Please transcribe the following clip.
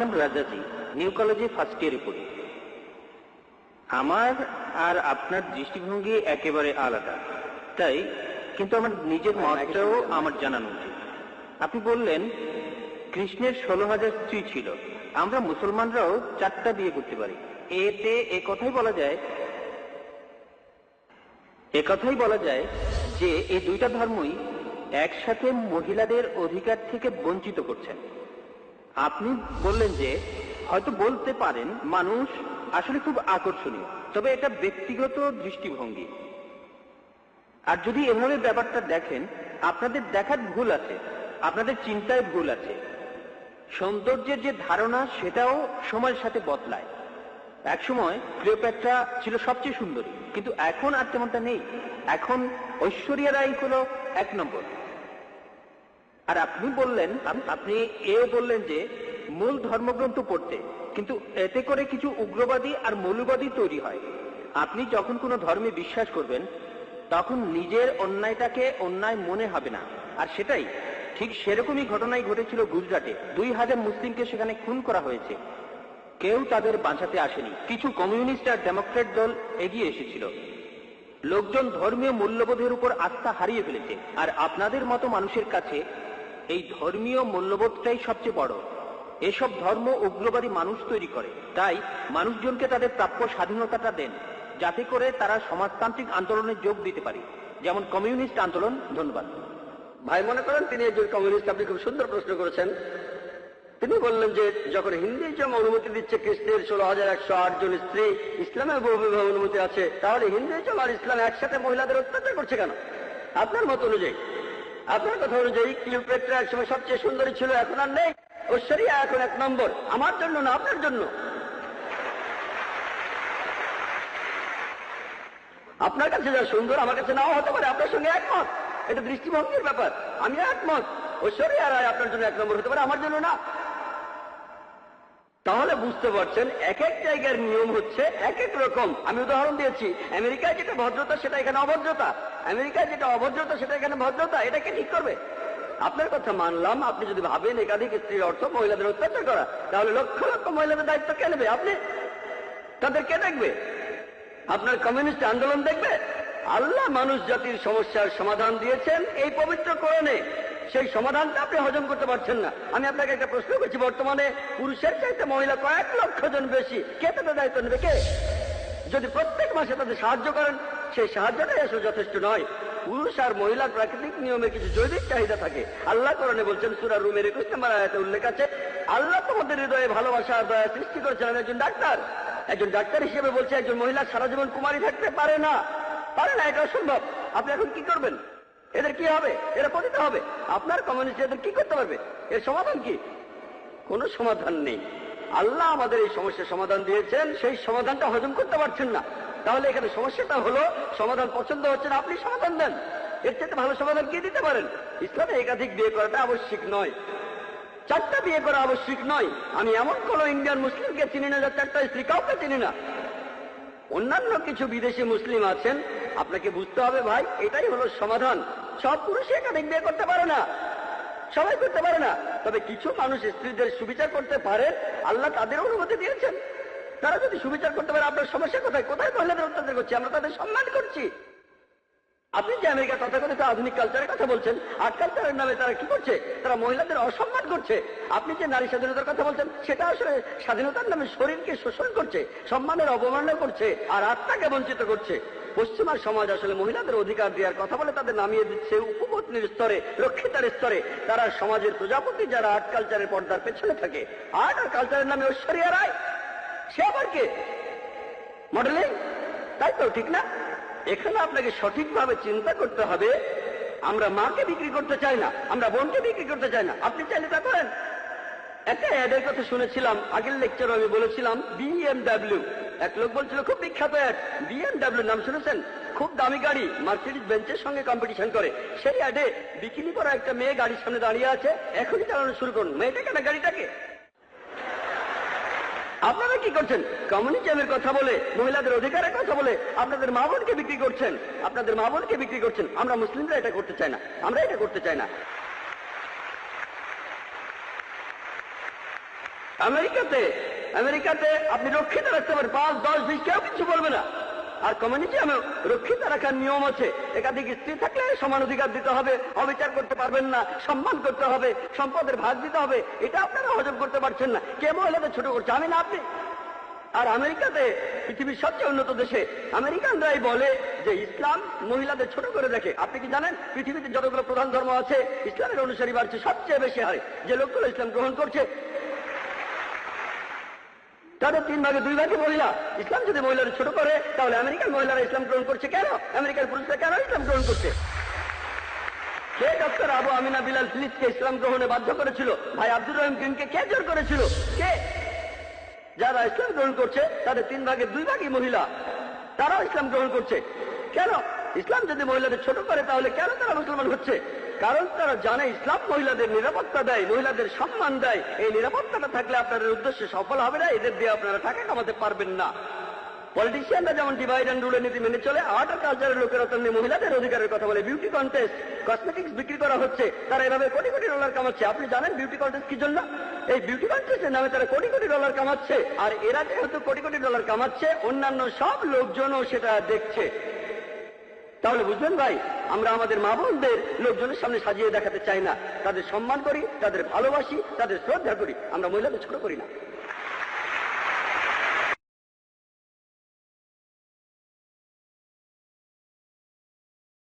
নাম রাজাজি, নিউ কলেজে ফার্স্ট ইয়ারে পড়ি। আমার আর আপনার দৃষ্টিভঙ্গি একেবারে আলাদা, তাই কিন্তু আমার নিজের মতটাও আমার জানানো উচিত। আপনি বললেন কৃষ্ণের 16,000 স্ত্রী ছিল, আমরা মুসলমানরাও 4টা বিয়ে করতে পারি। এতে একথাই বলা যায় যে এই দুইটা ধর্মই একসাথে মহিলাদের অধিকার থেকে বঞ্চিত করছেন। আপনি বললেন যে হয়তো বলতে পারেন মানুষ আসলে খুব আকর্ষণীয়, তবে এটা ব্যক্তিগত দৃষ্টিভঙ্গি। আর যদি এভাবে ব্যাপারটা দেখেন, আপনাদের দেখার ভুল আছে, আপনাদের চিন্তায় ভুল আছে। সৌন্দর্যের যে ধারণা সেটাও সময়ের সাথে বদলায়। একসময় ক্লিওপেট্রা ছিল সবচেয়ে সুন্দরী, কিন্তু এখন আর তেমনটা নেই। এখন ঐশ্বরিয়া রাই হলো 1 নম্বর। আর আপনি বললেন যে মূল ধর্মগ্রন্থ পড়তে, কিন্তু এতে করে কিছু উগ্রবাদী আর মৌলবাদী তৈরি হয়। আপনি যখন কোনো ধর্মে বিশ্বাস করবেন তখন নিজের অন্যায়টাকে অন্যায় মনে হবে না। আর সেটাই ঠিক সেরকমই ঘটনাই ঘটেছিল গুজরাটে। 2000 মুসলিমকে সেখানে খুন করা হয়েছে, কেউ তাদের বাঁচাতে আসেনি। কিছু কমিউনিস্ট আর ডেমোক্রেট দল এগিয়ে এসেছিল। লোকজন ধর্মীয় মূল্যবোধের উপর আস্থা হারিয়ে ফেলেছে, আর আপনাদের মতো মানুষের কাছে এই ধর্মীয় মূল্যবোধটাই সবচেয়ে বড়। এসব ধর্ম উগ্রবাদী মানুষ তৈরি করে। তাই মানুষজনকে তাদের প্রাপ্য স্বাধীনতাটা দেন, যাতে করে তারা সমাজতান্ত্রিক আন্দোলনে যোগ দিতে পারে, যেমন কমিউনিস্ট আন্দোলন। ধন্যবাদ ভাই। মনে করেন তিনি একজন কমিউনিস্ট। আপনি খুব সুন্দর প্রশ্ন করেছেন। তিনি বললেন যে যখন হিন্দুইজম অনুমতি দিচ্ছে কৃষ্ণের 16,108 জন স্ত্রী, ইসলামের বহু বিবাহ অনুমতি আছে, তাহলে হিন্দুইজম আর ইসলাম একসাথে মহিলাদের অত্যাচার করছে কেন? আপনার মত অনুযায়ী, আপনার কথা অনুযায়ী ক্লিওপেট্রা একসময় সবচেয়ে সুন্দরী ছিল, এখন আর নেই। ঐশ্বরিয়া এখন 1 নম্বর। আমার জন্য না, আপনার জন্য। আপনার কাছে যা সুন্দর আমার কাছে নাও হতে পারে, আপনার সঙ্গে একমত। এটা দৃষ্টিভঙ্গির ব্যাপার। আমি একমত, ঐশ্বরিয়া রায় আপনার জন্য 1 নম্বর হতে পারে, আমার জন্য না। তাহলে বুঝতে পারছেন এক এক জায়গার নিয়ম হচ্ছে এক এক রকম। আমি উদাহরণ দিয়েছি, আমেরিকায় যেটা ভদ্রতা সেটা এখানে অভদ্রতা, আমেরিকায় যেটা অভদ্রতা সেটা এখানে ভদ্রতা। এটাকে ঠিক করবে? আপনার কথা মানলাম। আপনি যদি ভাবেন একাধিক স্ত্রীর অর্থ মহিলাদের অত্যাচার করা, তাহলে লক্ষ লক্ষ মহিলাদের দায়িত্ব কে নেবে? আপনি। তাদের কে দেখবে? আপনার কমিউনিস্ট আন্দোলন দেখবে? আল্লাহ মানুষ জাতির সমস্যার সমাধান দিয়েছেন এই পবিত্র কোরআনে। সেই সমাধানটা আপনি হজম করতে পারছেন না। আমি আপনাকে একটা প্রশ্ন করছি, বর্তমানে পুরুষের চাইতে মহিলা কয়েক লক্ষ জন বেশি, কে তাদের দায়িত্ব নেবে? কে? যদি প্রত্যেক মাসে তাদের সাহায্য করেন, সেই সাহায্যটাই আসলে যথেষ্ট নয়। পুরুষ আর মহিলার প্রাকৃতিক নিয়মে কিছু জৈবিক চাহিদা থাকে। আল্লাহ কোরআনে বলছেন, সূরা রুমের 21 নম্বর আয়াতে উল্লেখ আছে, আল্লাহ তোমাদের হৃদয়ে ভালোবাসা আর দয়া সৃষ্টি করেছেন। আমি একজন ডাক্তার, একজন ডাক্তার হিসেবে বলছি, একজন মহিলা সারা জীবন কুমারী থাকতে পারে না, পারে না, এটা অসম্ভব। আপনি এখন কি করবেন? এদের কি হবে? এরা পতিত হবে। আপনার কমিউনিস্ট এদের কি করতে পারবে? এর সমাধান কি? কোনো সমাধান নেই। আল্লাহ আমাদের এই সমস্যার সমাধান দিয়েছেন, সেই সমাধানটা হজম করতে পারছেন না। তাহলে এখানে সমস্যাটা হলো সমাধান পছন্দ হচ্ছে না, আপনি সমাধান দেন। এর চেয়ে ভালো সমাধান কি দিতে পারেন? ইসলামে একাধিক বিয়ে করাটা আবশ্যিক নয়, 4টা বিয়ে করা আবশ্যিক নয়। আমি এমন কোন ইন্ডিয়ান মুসলিমকে চিনি না যার 4টা স্ত্রী, কাউকে চিনি না। অন্যান্য কিছু বিদেশি মুসলিম আছেন, আপনাকে বুঝতে হবে ভাই, এটাই হলো সমাধান। সব পুরুষে একাধিক বিয়ে করতে পারে না, সবাই করতে পারে না। তবে কিছু মানুষ স্ত্রীদের সুবিচার করতে পারে, আল্লাহ তাদের অনুমতি দিয়েছেন। তারা যদি সুবিচার করতে পারে, আপনার সমস্যা কোথায়? কোথায় মহিলাদের অত্যাচার করছি? আমরা তাদের সম্মান করছি। আপনি যে আমেরিকা তথাকথিত আধুনিক কালচারের কথা বলছেন, আর্ট কালচারের নামে তারা কি করছে? তারা মহিলাদের অসম্মান করছে। আপনি যে নারী স্বাধীনতার কথা বলছেন, সেটা আসলে স্বাধীনতার নামে শরীরকে শোষণ করছে, সম্মানের অবমাননা করছে, আর আত্মাকে বঞ্চিত করছে। পশ্চিমা সমাজ আসলে মহিলাদের অধিকার দেওয়ার কথা বলে তাদের নামিয়ে দিচ্ছে উপপত্নীর স্তরে, রক্ষিতার স্তরে। তারা সমাজের প্রজাপতি, যারা আর্ট কালচারের পর্দার পেছনে থাকে। আর্ট আর কালচারের নামে ঐশ্বরিয়া রায়, সে আবার কে? মডেলিং, তাই তো? ঠিক না? এখানে আপনাকে সঠিকভাবে চিন্তা করতে হবে। আমরা মাকে বিক্রি করতে চাই না, আমরা বোনকে বিক্রি করতে চাই না। আপনি চাইলে তা করেন। একটা অ্যাডের কথা শুনেছিলাম, আগের লেকচারে আমি বলেছিলাম, BMW। এক লোক বলছিল খুব বিখ্যাত অ্যাড, BMW নাম শুনেছেন? খুব দামি গাড়ি, মার্সিডিজ বেঞ্চের সঙ্গে কম্পিটিশন করে। সেই অ্যাডে বিকিনি পরা একটা মেয়ে গাড়ির সামনে দাঁড়িয়ে আছে, এখনই চালানো শুরু করুন। মেয়েটাকে না গাড়িটাকে? আপনারা কি করছেন? কমিউনিজমের কথা বলে, মহিলাদের অধিকারের কথা বলে আপনাদের মা বোনকে বিক্রি করছেন, আপনাদের মা বোনকে বিক্রি করছেন। আমরা মুসলিমরা এটা করতে চাই না, আমরা এটা করতে চাই না। আমেরিকাতে আপনি রক্ষিত রাখতে পারেন, 5, 10, 20 কেউ কিছু বলবে না। আর কমিউনিটিয়ামে রক্ষিত রাখার নিয়ম আছে, একাধিক স্ত্রী থাকলে সমান অধিকার দিতে হবে, অবিচার করতে পারবেন না, সম্মান করতে হবে, সম্পদের ভাগ দিতে হবে। এটা আপনারা হজম করতে পারছেন না। কে মহিলাদের ছোট করছে, আমি না আপনি? আর আমেরিকাতে, পৃথিবীর সবচেয়ে উন্নত দেশে, আমেরিকানরাই বলে যে ইসলাম মহিলাদের ছোট করে দেখে। আপনি কি জানেন পৃথিবীতে যতগুলো প্রধান ধর্ম আছে, ইসলামের অনুসারী বাড়ছে সবচেয়ে বেশি হারে। যে লোকগুলো ইসলাম গ্রহণ করছে তাদের 3 ভাগে 2 ভাগে মহিলা। ইসলাম যদি মহিলাদের ছোট করে, তাহলে আমেরিকান মহিলারা ইসলাম গ্রহণ করছে কেন? আমেরিকার পুরুষরা কেন ইসলাম গ্রহণ করছে? কে ডক্টর আবু আমিনা বিলাল ফিলিপকে ইসলাম গ্রহণে বাধ্য করেছিল? ভাই আব্দুর রহিম কিংকে কে জোর করেছিল? কে? যারা ইসলাম গ্রহণ করছে তাদের 3 ভাগে 2 ভাগই মহিলা, তারাও ইসলাম গ্রহণ করছে। কেন? ইসলাম যদি মহিলাদের ছোট করে, তাহলে কেন তারা মুসলমান হচ্ছে? কারণ তারা জানে ইসলাম মহিলাদের নিরাপত্তা দেয়, মহিলাদের সম্মান দেয়। এই নিরাপত্তাটা থাকলে আপনাদের উদ্দেশ্যে সফল হবে না, এদের দিয়ে আপনারা টাকা কামাতে পারবেন না। পলিটিশিয়ানরা যেমন ডিভাইড অ্যান্ড রুলের নীতি মেনে চলে, আর্ট আর কালচারের লোকেরা তেমনি মহিলাদের অধিকারের কথা বলে। বিউটি কন্টেস্ট, কসমেটিক্স বিক্রি করা হচ্ছে, তারা এভাবে কোটি কোটি ডলার কামাচ্ছে। আপনি জানেন বিউটি কন্টেস্ট কি জন্য? এই বিউটি কন্টেস্টের নামে তারা কোটি কোটি ডলার কামাচ্ছে। আর এরা যেহেতু কোটি কোটি ডলার কামাচ্ছে, অন্যান্য সব লোকজনও সেটা দেখছে। তাহলে বুঝলেন ভাই, আমরা আমাদের মা বোনদের লোকজনের সামনে সাজিয়ে দেখাতে চাই না। তাদের সম্মান করি, তাদের ভালোবাসি, তাদের শ্রদ্ধা করি। আমরা মহিলাদের ছোট করি না।